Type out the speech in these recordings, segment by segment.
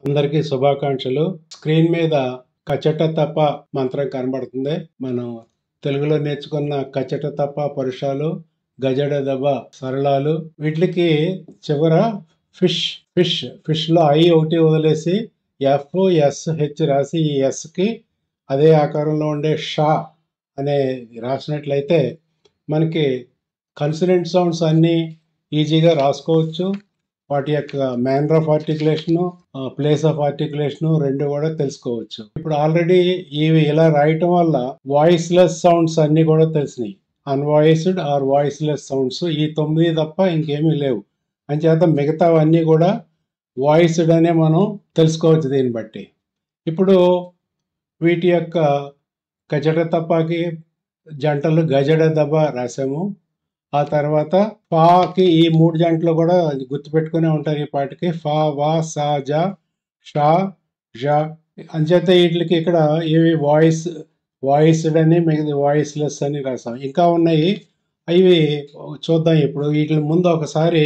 అందరికీ శుభాకాంక్షలు. స్క్రీన్ మీద కచట తప మంత్రం కనబడుతుంది. మనం తెలుగులో నేర్చుకున్న కచట తప పరుషాలు, గజడ దబ సరళాలు, వీటికి చివర ఫిష్ లో ఐ ఒకటి వదిలేసి FSH రాసి ఈ ఎస్కి అదే ఆకారంలో ఉండే షా అనే రాసినట్లయితే మనకి కన్సనెంట్ సౌండ్స్ అన్నీ ఈజీగా రాసుకోవచ్చు. వాటి యొక్క మేనర్ ఆఫ్ ఆర్టికులేషను, ప్లేస్ ఆఫ్ ఆర్టికులేషను రెండు కూడా తెలుసుకోవచ్చు. ఇప్పుడు ఆల్రెడీ ఇవి ఇలా రాయటం వల్ల వాయిస్లెస్ సౌండ్స్ అన్నీ కూడా తెలిసినాయి. అన్వాయిస్డ్ ఆర్ వాయిస్లెస్ సౌండ్స్ ఈ 9 తప్ప ఇంకేమీ లేవు. అంచేత మిగతావన్నీ కూడా వాయిస్డ్ అనే మనం తెలుసుకోవచ్చు దీన్ని బట్టి. ఇప్పుడు వీటి యొక్క కచట తప్పకి జంటలు గజడ దబ రాసాము. ఆ తర్వాత ఫాకి ఈ 3 జంటలు కూడా గుర్తుపెట్టుకునే ఉంటారు ఈ పాటికి. ఫా, వా, సా, జా, షా, జా. అంచేత వీటికి ఇక్కడ ఇవి వాయిస్డ్ అని, మిగతా వాయిస్లెస్ అని రాసాం. ఇంకా ఉన్నాయి, అవి చూద్దాం. ఇప్పుడు వీటి ముందు ఒకసారి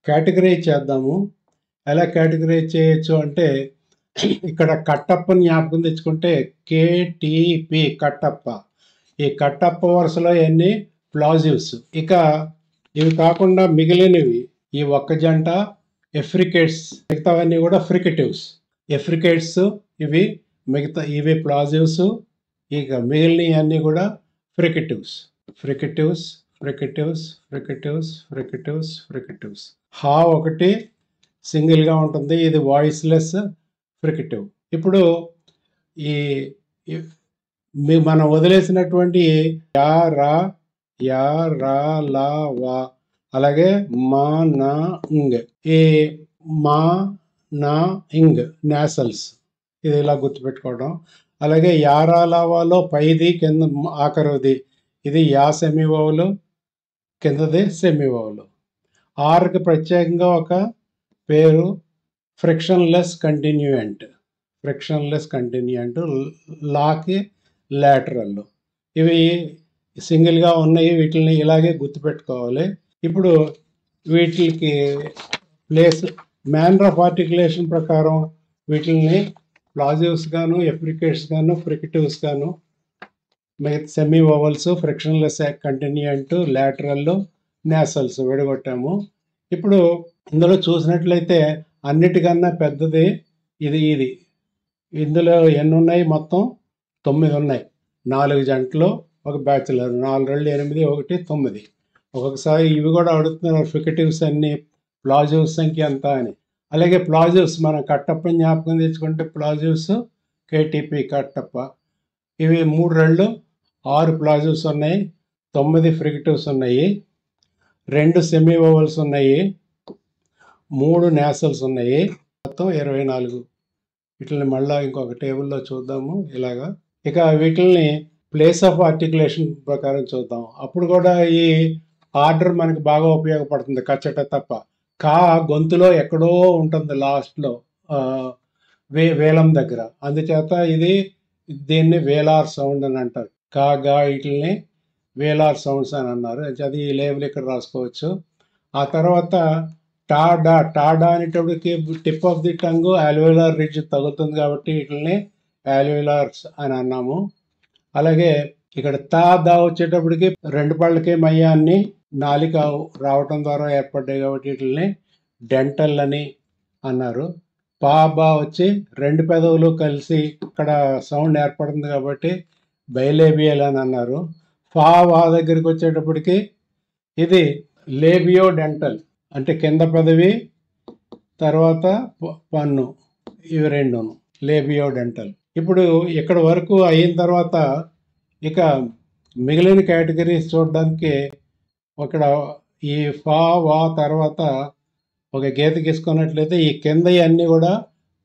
కేటగరైజ్ చేద్దాము. ఎలా కేటగరైజ్ చేయొచ్చు అంటే, ఇక్కడ కట్టప్పని జ్ఞాపకం తెచ్చుకుంటే KTP కట్టప్ప. ఈ కట్టప్ప వరుసలో ఎన్ని ప్లాజివ్స్. ఇక ఇవి కాకుండా మిగిలినవి ఈ ఒక్క జంట ఎఫ్రికేట్స్, మిగతావన్నీ కూడా ఫ్రికటివ్స్. ఎఫ్రికేట్స్ ఇవి, మిగతా ఇవి ప్లాజివ్స్. ఇక మిగిలినవి అన్నీ కూడా ఫ్రికటివ్స్. ఫ్రికటివ్స్ ఫ్రికటివ్స్ ఫ్రికటివ్స్ ఫ్రికటివ్స్ ఫ్రికటివ్స్. హా ఒకటి సింగిల్గా ఉంటుంది, ఇది వాయిస్లెస్ ఫ్రికటివ్. ఇప్పుడు ఈ మనం వదిలేసినటువంటి యా, రా, యా, రా, లా, వా, అలాగే మా, నా, ఇంగ్. ఈ మా, నా, ఇంగ్ నాసల్స్, ఇది ఇలా గుర్తుపెట్టుకోవడం. అలాగే యారా లావాలో పైది కింద ఆఖరుది, ఇది యా సెమీవోవలు, కిందది సెమీవోవలు. ఆర్కి ప్రత్యేకంగా ఒక పేరు ఫ్రిక్షన్లెస్ కంటిన్యూయంట్. లాకి లాటరల్. ఇవి సింగిల్గా ఉన్నాయి, వీటిని ఇలాగే గుర్తుపెట్టుకోవాలి. ఇప్పుడు వీటికి ప్లేస్ మేనర్ ఆఫ్ ఆర్టికులేషన్ ప్రకారం వీటిని ప్లాజివ్స్ గాను, ఎఫ్రికేట్స్ గాను, ఫ్రికటివ్స్ గాను, మిగతా సెమీ ఓవల్స్, ఫ్రిక్షన్లెస్ కంటిన్యూయంట్, లాటరల్, నాసల్స్ విడగొట్టాము. ఇప్పుడు ఇందులో చూసినట్లయితే అన్నిటికన్నా పెద్దది ఇది. ఇందులో ఎన్ని ఉన్నాయి? మొత్తం 9 ఉన్నాయి. 4 జంటలు, ఒక బ్యాచులర్. 4 2 8, 1 9. ఒక్కొక్కసారి ఇవి కూడా అడుగుతున్నారు, ఫ్రికటివ్స్ అన్ని ప్లాజివ్స్ సంఖ్య ఎంత అని. అలాగే ప్లాజివ్స్ మనం కట్టప్ప జ్ఞాపకం తెచ్చుకుంటే ప్లాజివ్స్ KTP కట్టప్ప. ఇవి 3 2 6 ప్లాజివ్స్ ఉన్నాయి, 9 ఫ్రికటివ్స్ ఉన్నాయి, 2 సెమీ ఓవల్స్ ఉన్నాయి, 3 నాసల్స్ ఉన్నాయి, మొత్తం 24. వీటిని మళ్ళీ ఇంకొక టేబుల్లో చూద్దాము ఇలాగా. ఇక వీటిని ప్లేస్ ఆఫ్ ఆర్టికులేషన్ ప్రకారం చూద్దాం. అప్పుడు కూడా ఈ ఆర్డర్ మనకి బాగా ఉపయోగపడుతుంది. కచ్చట తప్ప కా గొంతులో ఎక్కడో ఉంటుంది లాస్ట్లో, వేలం దగ్గర. అందుచేత దీన్ని వేలార్ సౌండ్ అని అంటారు. కా, గా వీటిని వేలార్ సౌండ్స్ అని అన్నారు. అది ఈ లేబుల్ ఇక్కడ రాసుకోవచ్చు. ఆ తర్వాత టాడా అనేటప్పటికి tip of the tongue alveolar ridge తగులుతుంది కాబట్టి వీటిని ఆల్వేలార్స్ అని అన్నాము. అలాగే ఇక్కడ దా వచ్చేటప్పటికి 2 పళ్ళకి మయ్యాన్ని నాలిక రావటం ద్వారా ఏర్పడ్డాయి కాబట్టి వీటిని డెంటల్ అని అన్నారు. బా వచ్చి 2 పెదవులు కలిసి ఇక్కడ సౌండ్ ఏర్పడుతుంది కాబట్టి బైలేబియల్ అని అన్నారు. వా దగ్గరికి వచ్చేటప్పటికి ఇది లేబియో డెంటల్, అంటే కింద పెదవి తర్వాత పన్ను, ఇవి రెండును లేబియో డెంటల్. ఇప్పుడు ఇక్కడ వరకు అయిన తర్వాత ఇక మిగిలిన కేటగిరీస్ చూడడానికి ఇక్కడ ఈ వా తర్వాత ఒక గీత గీసుకున్నట్లయితే ఈ కింద అన్నీ కూడా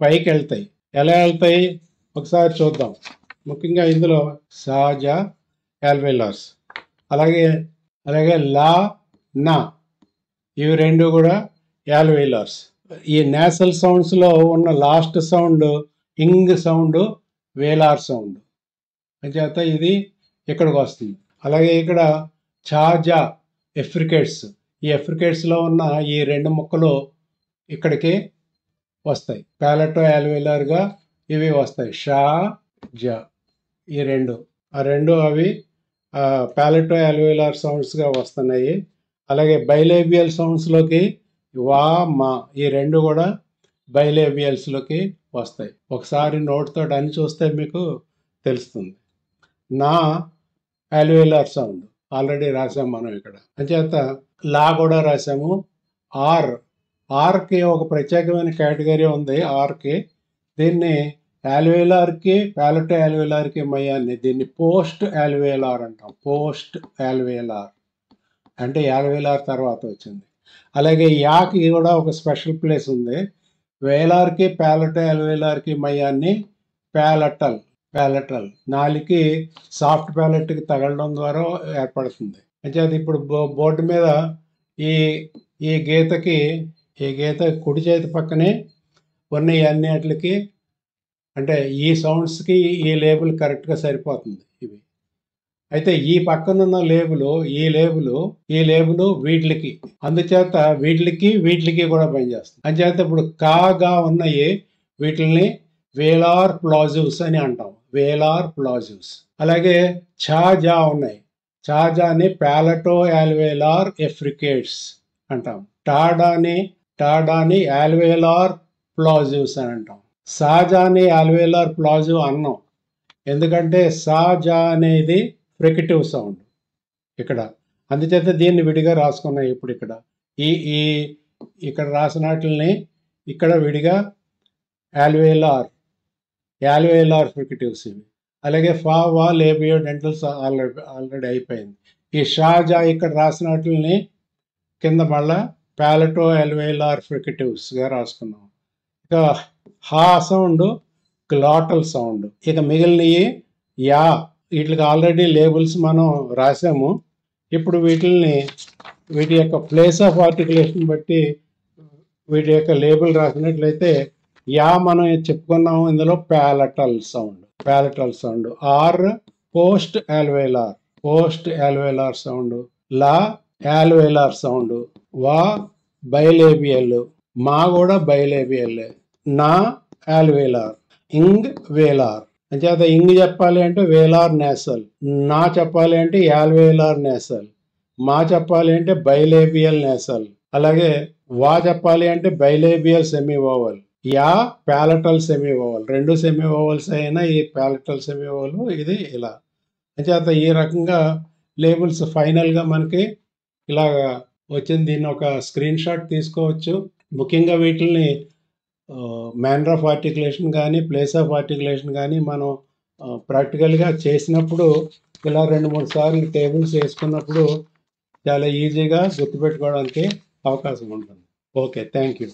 పైకి వెళ్తాయి. ఎలా వెళ్తాయి ఒకసారి చూద్దాం. ముఖ్యంగా ఇందులో సాజా ఆల్వేలార్స్, అలాగే లా, నా, ఇవి రెండు కూడా ఆల్వేలార్స్. ఈ నేసల్ సౌండ్స్లో ఉన్న లాస్ట్ సౌండ్ ఇంగ్ సౌండ్, వేలార్ సౌండ్. అంచేత ఇది ఇక్కడికి వస్తుంది. అలాగే ఇక్కడ చాజా ఎఫ్రికేట్స్, ఈ ఎఫ్రికేట్స్లో ఉన్న ఈ 2 ముక్కలు ఇక్కడికి వస్తాయి. ప్యాలెటో యాల్వేలార్గా ఇవి వస్తాయి. షా జ ఈ రెండు అవి ప్యాలెటో యాల్వేలార్ సౌండ్స్గా వస్తున్నాయి. అలాగే బైలేబియల్ సౌండ్స్లోకి వా మా ఈ రెండు కూడా బైలేబియల్స్లోకి వస్తాయి. ఒకసారి నోట్తో అని చూస్తే మీకు తెలుస్తుంది. నా యాల్వేలార్ సౌండ్ ఆల్రెడీ రాసాము మనం ఇక్కడ. అంచేత లా కూడా రాసాము. ఆర్కి ఒక ప్రత్యేకమైన కేటగిరీ ఉంది. ఆర్కి దీన్ని యాల్వేలార్కి ప్యాలెటో యాల్వేలార్కి మయాన్ని దీన్ని పోస్ట్ యాల్వేలార్ అంటాం. పోస్ట్ యాల్వేలార్ అంటే యాల్వేలార్ తర్వాత వచ్చింది. అలాగే యాకి కూడా ఒక స్పెషల్ ప్లేస్ ఉంది. వేలార్కి ప్యాలెటో యాల్వేలార్కి మయాన్ని ప్యాలెటల్ నాలికి సాఫ్ట్ ప్యాలెట్కి తగలడం ద్వారా ఏర్పడుతుంది. అంటే ఇప్పుడు బోర్డు మీద ఈ గీత కుడి చేతి పక్కనే ఉన్న అన్నిటికి అంటే ఈ సౌండ్స్కి ఈ లేబుల్ కరెక్ట్గా సరిపోతుంది. ఇవి అయితే ఈ పక్కనున్న ఈ లేబుల్ వీటికి, అందుచేత వీటికి కూడా పనిచేస్తుంది. అందుచేత ఇప్పుడు కాగా ఉన్నాయి వీటిని వేలార్ ప్లాజివ్స్ అని అంటాం. వేలార్ ప్లాజివ్స్. అలాగే ఛాజా ఉన్నాయి. ఛాజాని ప్యాలెటో యాల్వేలార్ ఎఫ్రికేట్స్ అంటాం. టాడాని యాల్వేలార్ ప్లాజివ్స్ అని అంటాం. సాజాని యాల్వేలార్ ప్లాజివ్ అన్నాం ఎందుకంటే సాజా అనేది ఫ్రికటివ్ సౌండ్ ఇక్కడ. అందుచేత దీన్ని విడిగా రాసుకున్నాయి. ఇప్పుడు ఇక్కడ రాసిన వాటిని ఇక్కడ విడిగా యాల్వేలార్ ఫ్రికటివ్స్ ఇవి. అలాగే ఫా వా లేబియో డెంటల్స్ ఆల్రెడీ అయిపోయింది. ఈ షాజా ఇక్కడ రాసిన వాటిని కింద మళ్ళా ప్యాలెటో యాల్వేలార్ ఫ్రికటివ్స్గా రాసుకున్నాం. ఇక హా సౌండ్ గ్లాటల్ సౌండ్. ఇక మిగిలినవి వీటికి ఆల్రెడీ లేబుల్స్ మనం రాసాము. ఇప్పుడు వీటి యొక్క ప్లేస్ ఆఫ్ ఆర్టికులేషన్ బట్టి వీటి యొక్క లేబుల్ రాసినట్లయితే మనం చెప్పుకున్నాము ఇందులో palatal sound. R post alveolar sound. లా యాల్వేలార్ సౌండ్. వా బైలేబియల్. మా కూడా బైలేబియల్. నా యాల్వేలార్. ఇంగ్ వేలార్. అంచేత ఇంగ్ చెప్పాలి అంటే వేలార్ నేసల్. నా చెప్పాలి అంటే యాల్వేలార్ నేసల్. మా చెప్పాలి అంటే బైలేబియల్ నేసల్. అలాగే వా చెప్పాలి అంటే బైలేబియల్ సెమీవోవల్. ప్యాలెటల్ సెమీవోవల్. రెండు సెమీవోవల్స్ అయినా ఈ ప్యాలెటల్ సెమీవోవల్ ఇది ఇలా. అంచేత ఈ రకంగా లేబుల్స్ ఫైనల్గా మనకి ఇలాగా వచ్చింది. దీన్ని ఒక స్క్రీన్ షాట్ తీసుకోవచ్చు. ముఖ్యంగా వీటిని మ్యానర్ ఆఫ్ ఆర్టికులేషన్ కానీ ప్లేస్ ఆఫ్ ఆర్టికులేషన్ కానీ మనం ప్రాక్టికల్గా చేసినప్పుడు ఇలా 2-3 సార్లు టేబుల్స్ వేసుకున్నప్పుడు చాలా ఈజీగా గుర్తుపెట్టుకోవడానికి అవకాశం ఉంటుంది. Okay, thank you.